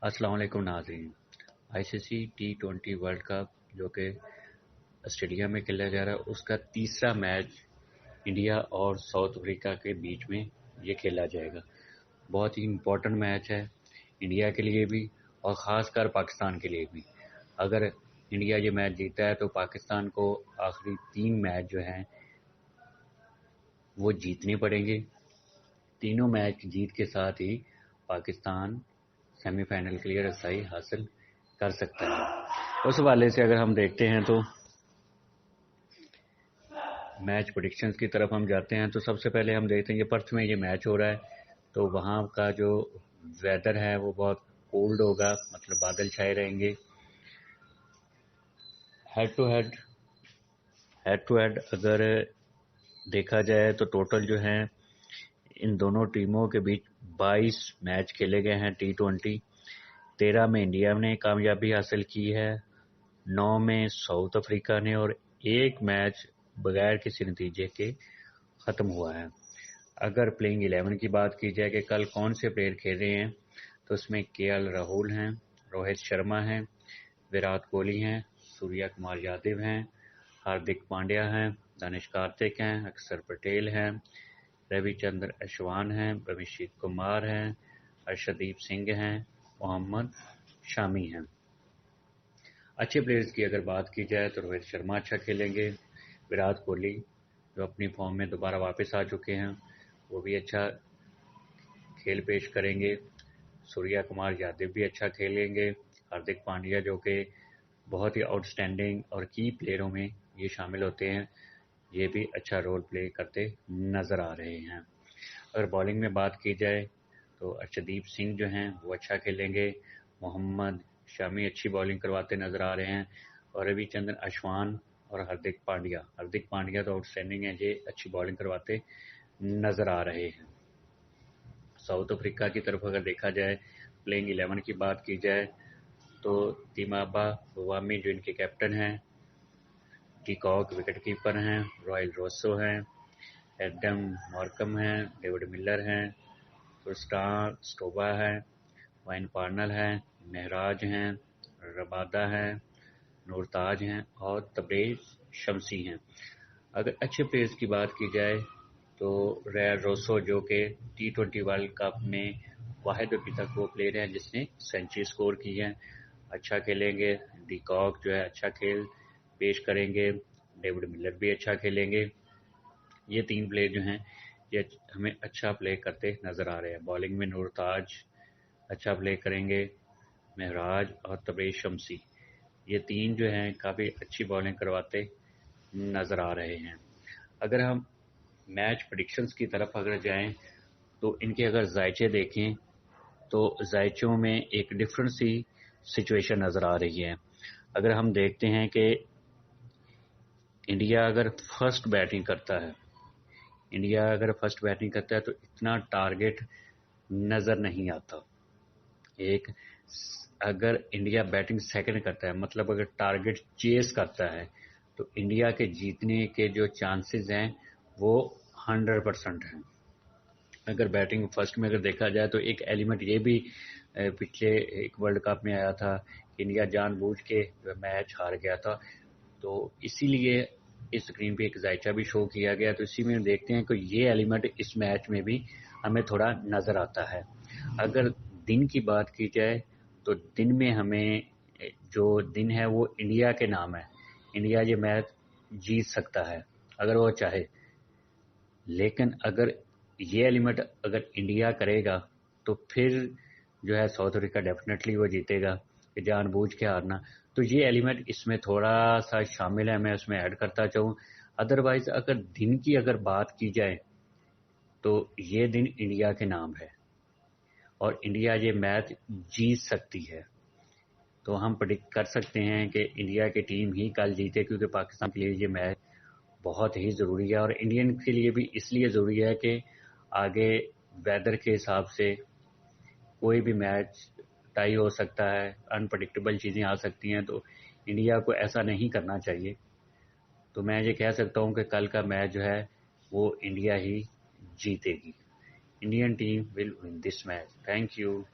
अस्सलाम वालेकुम नाज़रीन। आईसीसी T20 वर्ल्ड कप जो कि ऑस्ट्रेलिया में खेला जा रहा है, उसका तीसरा मैच इंडिया और साउथ अफ्रीका के बीच में ये खेला जाएगा। बहुत ही इम्पोर्टेंट मैच है इंडिया के लिए भी और ख़ासकर पाकिस्तान के लिए भी। अगर इंडिया ये मैच जीता है तो पाकिस्तान को आखिरी 3 मैच जो हैं वो जीतने पड़ेंगे। तीनों मैच जीत के साथ ही पाकिस्तान सेमीफाइनल के लिए रसाई हासिल कर सकता है। उस हवाले से अगर हम देखते हैं तो मैच प्रेडिक्शंस की तरफ हम जाते हैं तो सबसे पहले हम देखते हैं कि पर्थ में ये मैच हो रहा है, तो वहाँ का जो वेदर है वो बहुत कोल्ड होगा, मतलब बादल छाए रहेंगे। हेड टू हेड अगर देखा जाए तो टोटल जो है इन दोनों टीमों के बीच 22 मैच खेले गए हैं T20। 13 में इंडिया ने कामयाबी हासिल की है, 9 में साउथ अफ्रीका ने और एक मैच बगैर किसी नतीजे के ख़त्म हुआ है। अगर प्लेइंग 11 की बात की जाए कि कल कौन से प्लेयर खेल रहे हैं तो उसमें KL राहुल हैं, रोहित शर्मा हैं, विराट कोहली हैं, सूर्या कुमार यादव हैं, हार्दिक पांड्या हैं, दानिश कार्तिक हैं, अक्षर पटेल हैं, रविचंद्र अश्वान हैं, अभिषेक कुमार हैं, अर्शदीप सिंह हैं, मोहम्मद शामी हैं। अच्छे प्लेयर्स की अगर बात की जाए तो रोहित शर्मा अच्छा खेलेंगे, विराट कोहली जो अपनी फॉर्म में दोबारा वापस आ चुके हैं वो भी अच्छा खेल पेश करेंगे, सूर्या कुमार यादव भी अच्छा खेलेंगे, हार्दिक पांड्या जो कि बहुत ही आउटस्टैंडिंग और की प्लेयरों में ये शामिल होते हैं, ये भी अच्छा रोल प्ले करते नज़र आ रहे हैं। अगर बॉलिंग में बात की जाए तो अर्शदीप सिंह जो हैं वो अच्छा खेलेंगे, मोहम्मद शामी अच्छी बॉलिंग करवाते नज़र आ रहे हैं और रविचंद्रन अश्वान और हार्दिक पांड्या तो आउटस्टैंडिंग है, ये अच्छी बॉलिंग करवाते नज़र आ रहे हैं। साउथ अफ्रीका की तरफ अगर देखा जाए, प्लेइंग 11 की बात की जाए तो तिमाबा वामी जो इनके कैप्टन हैं, टीकॉक विकेट कीपर हैं, रॉयल रोसो हैं, एडम मॉर्कम हैं, डेविड मिलर हैं, सुस्टान स्टोबा है, वाइन पार्नल हैं, महराज हैं, रबादा हैं, नूरताज हैं और तबरेज शमसी हैं। अगर अच्छे प्लेयर्स की बात की जाए तो रॉयल रोसो जो कि T20 वर्ल्ड कप में वाहिद अभी तक वो प्लेयर हैं जिसने सेंचुरी स्कोर की है, अच्छा खेलेंगे। डीकॉक जो है अच्छा खेल पेश करेंगे, डेविड मिलर भी अच्छा खेलेंगे। ये 3 प्लेयर जो हैं ये हमें अच्छा प्ले करते नज़र आ रहे हैं। बॉलिंग में नूरताज अच्छा प्ले करेंगे, महराज और तबरेज शमसी ये 3 जो हैं काफ़ी अच्छी बॉलिंग करवाते नज़र आ रहे हैं। अगर हम मैच प्रेडिक्शंस की तरफ अगर जाएं तो इनके अगर जायचे देखें तो जायचों में एक डिफरेंट सी सिचुएशन नज़र आ रही है। अगर हम देखते हैं कि इंडिया अगर फर्स्ट बैटिंग करता है तो इतना टारगेट नज़र नहीं आता। एक अगर इंडिया बैटिंग सेकंड करता है, मतलब अगर टारगेट चेस करता है, तो इंडिया के जीतने के जो चांसेस हैं वो 100% हैं। अगर बैटिंग फर्स्ट में अगर देखा जाए तो एक एलिमेंट ये भी पिछले एक वर्ल्ड कप में आया था कि इंडिया जानबूझ के मैच हार गया था, तो इसीलिए इस स्क्रीन पे एक जायचा भी शो किया गया, तो इसी में देखते हैं कि ये एलिमेंट इस मैच में भी हमें थोड़ा नज़र आता है। अगर दिन की बात की जाए तो दिन में हमें जो दिन है वो इंडिया के नाम है, इंडिया ये मैच जीत सकता है अगर वो चाहे, लेकिन अगर ये एलिमेंट अगर इंडिया करेगा तो फिर जो है साउथ अफ्रीका डेफिनेटली वो जीतेगा कि जानबूझ के हारना, तो ये एलिमेंट इसमें थोड़ा सा शामिल है, मैं उसमें ऐड करता चाहूँ। अदरवाइज अगर दिन की अगर बात की जाए तो ये दिन इंडिया के नाम है और इंडिया ये मैच जीत सकती है। तो हम प्रेडिक्ट कर सकते हैं कि इंडिया की टीम ही कल जीते, क्योंकि पाकिस्तान के लिए ये मैच बहुत ही ज़रूरी है और इंडियन के लिए भी इसलिए ज़रूरी है कि आगे वेदर के हिसाब से कोई भी मैच टाई हो सकता है, अनप्रडिक्टेबल चीज़ें आ सकती हैं, तो इंडिया को ऐसा नहीं करना चाहिए। तो मैं ये कह सकता हूँ कि कल का मैच जो है वो इंडिया ही जीतेगी। Indian team will win this match. Thank you.